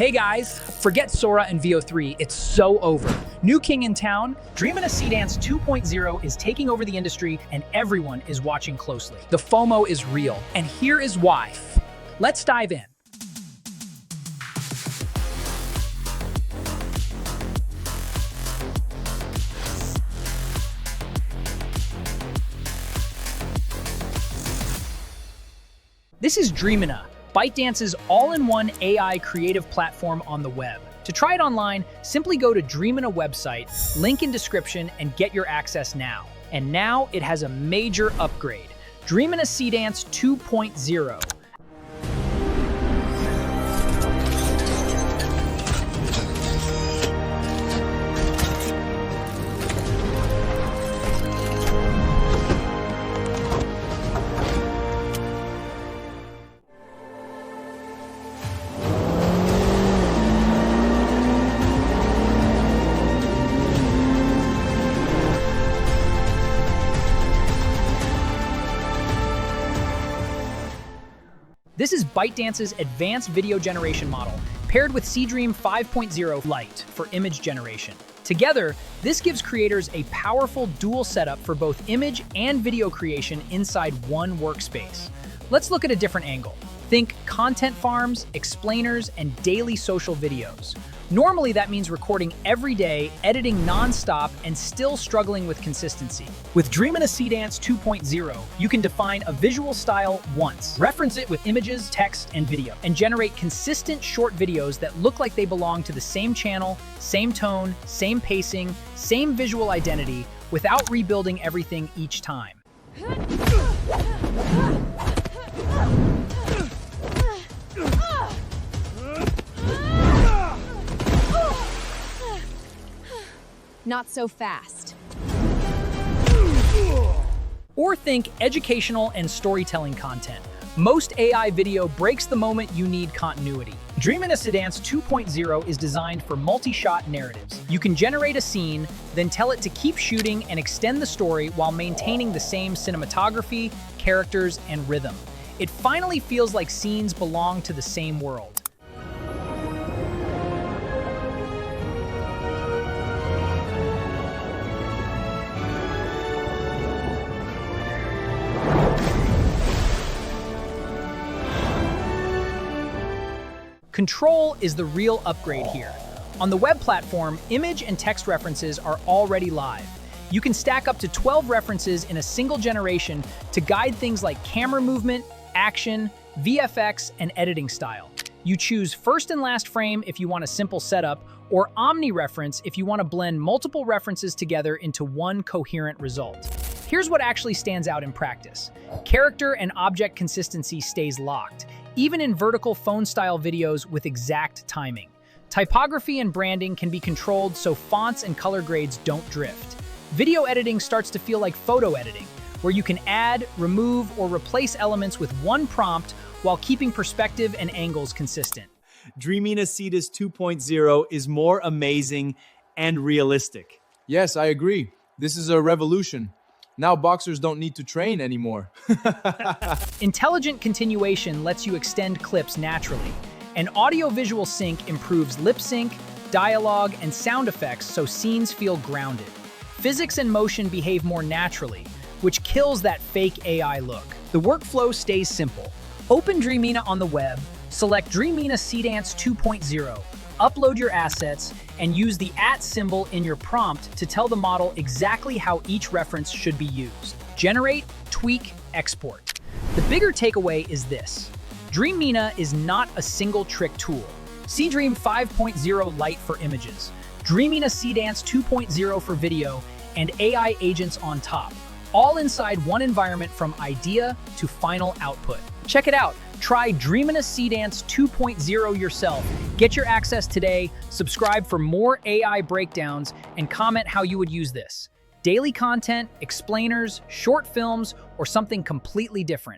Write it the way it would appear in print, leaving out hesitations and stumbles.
Hey guys, forget Sora and VO3, it's so over. New king in town, Dreamina Seedance 2.0 is taking over the industry and everyone is watching closely. The FOMO is real, and here is why. Let's dive in. This is Dreamina, ByteDance's all-in-one AI creative platform on the web. To try it online, simply go to Dreamina website, link in description, and get your access now. And now it has a major upgrade, Dreamina Seedance 2.0. This is ByteDance's advanced video generation model, paired with Seedream 5.0 Lite for image generation. Together, this gives creators a powerful dual setup for both image and video creation inside one workspace. Let's look at a different angle. Think content farms, explainers, and daily social videos. Normally, that means recording every day, editing non-stop, and still struggling with consistency. With Dreamina Seedance 2.0, you can define a visual style once, reference it with images, text, and video, and generate consistent short videos that look like they belong to the same channel, same tone, same pacing, same visual identity, without rebuilding everything each time. Not so fast. Or think educational and storytelling content. Most AI video breaks the moment you need continuity. Dreamina Seedance 2.0 is designed for multi-shot narratives. You can generate a scene, then tell it to keep shooting and extend the story while maintaining the same cinematography, characters, and rhythm. It finally feels like scenes belong to the same world. Control is the real upgrade here. On the web platform, image and text references are already live. You can stack up to 12 references in a single generation to guide things like camera movement, action, VFX, and editing style. You choose first and last frame if you want a simple setup, or omni-reference if you want to blend multiple references together into one coherent result. Here's what actually stands out in practice. Character and object consistency stays locked, even in vertical phone-style videos with exact timing. Typography and branding can be controlled so fonts and color grades don't drift. Video editing starts to feel like photo editing, where you can add, remove, or replace elements with one prompt while keeping perspective and angles consistent. Dreamina Seedance 2.0 is more amazing and realistic. Yes, I agree. This is a revolution. Now boxers don't need to train anymore. Intelligent continuation lets you extend clips naturally, and audio-visual sync improves lip sync, dialogue, and sound effects so scenes feel grounded. Physics and motion behave more naturally, which kills that fake AI look. The workflow stays simple. Open Dreamina on the web, select Dreamina Seedance 2.0, upload your assets, and use the @ symbol in your prompt to tell the model exactly how each reference should be used. Generate, tweak, export. The bigger takeaway is this. Dreamina is not a single trick tool. Seedream 5.0 Lite for images, Dreamina Seedance 2.0 for video, and AI agents on top, all inside one environment from idea to final output. Check it out. Try Dreamina Seedance 2.0 yourself. Get your access today, subscribe for more AI breakdowns, and comment how you would use this. Daily content, explainers, short films, or something completely different.